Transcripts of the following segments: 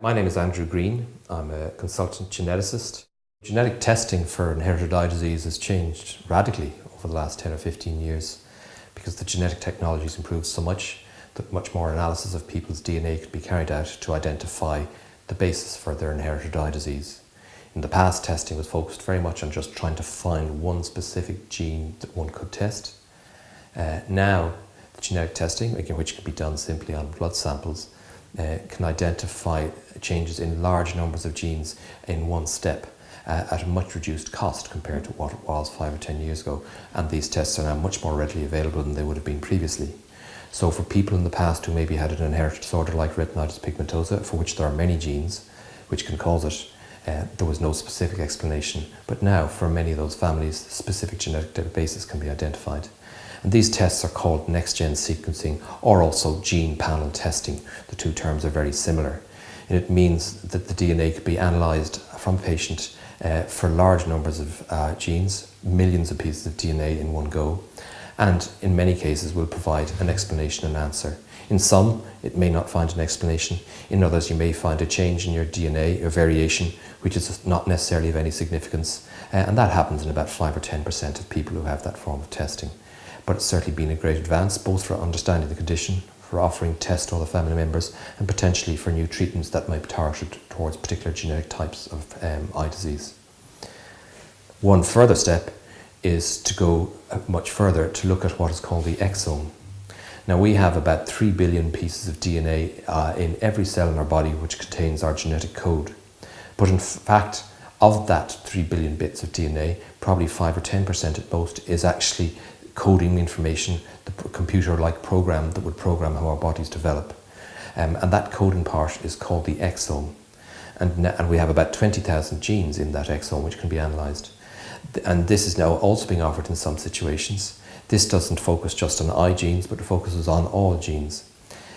My name is Andrew Green. I'm a consultant geneticist. Genetic testing for inherited eye disease has changed radically over the last 10 or 15 years because the genetic technology has improved so much that much more analysis of people's DNA can be carried out to identify the basis for their inherited eye disease. In the past, testing was focused very much on just trying to find one specific gene that one could test. Now, the genetic testing, which can be done simply on blood samples, can identify changes in large numbers of genes in one step at a much reduced cost compared to what it was 5 or 10 years ago, and these tests are now much more readily available than they would have been previously. So for people in the past who maybe had an inherited disorder like retinitis pigmentosa, for which there are many genes which can cause it, there was no specific explanation, but now for many of those families specific genetic databases can be identified. And these tests are called next-gen sequencing or also gene panel testing. The two terms are very similar. And it means that the DNA could be analysed from a patient for large numbers of genes, millions of pieces of DNA in one go, and in many cases will provide an explanation and answer. In some, it may not find an explanation. In others, you may find a change in your DNA, a variation, which is not necessarily of any significance. And that happens in about 5 or 10% of people who have that form of testing. But it's certainly been a great advance, both for understanding the condition, for offering tests to other family members, and potentially for new treatments that might be targeted towards particular genetic types of eye disease. One further step is to go much further to look at what is called the exome. Now, we have about 3 billion pieces of DNA in every cell in our body which contains our genetic code. But in fact, of that 3 billion bits of DNA, probably 5 or 10% at most is actually coding information, the computer-like program that would program how our bodies develop. And that coding part is called the exome. And we have about 20,000 genes in that exome which can be analysed. And this is now also being offered in some situations. This doesn't focus just on eye genes, but it focuses on all genes.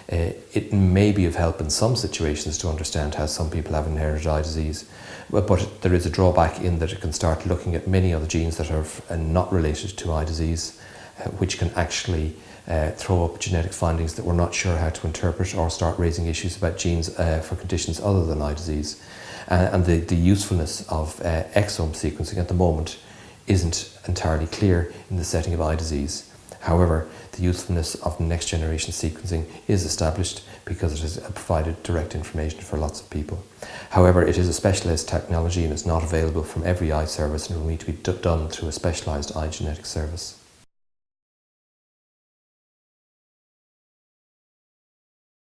It may be of help in some situations to understand how some people have inherited eye disease, but there is a drawback in that it can start looking at many other genes that are not related to eye disease, which can actually throw up genetic findings that we're not sure how to interpret, or start raising issues about genes for conditions other than eye disease. And the usefulness of exome sequencing at the moment isn't entirely clear in the setting of eye disease. However, the usefulness of next generation sequencing is established because it has provided direct information for lots of people. However, it is a specialised technology and is not available from every eye service, and it will need to be done through a specialised eye genetic service.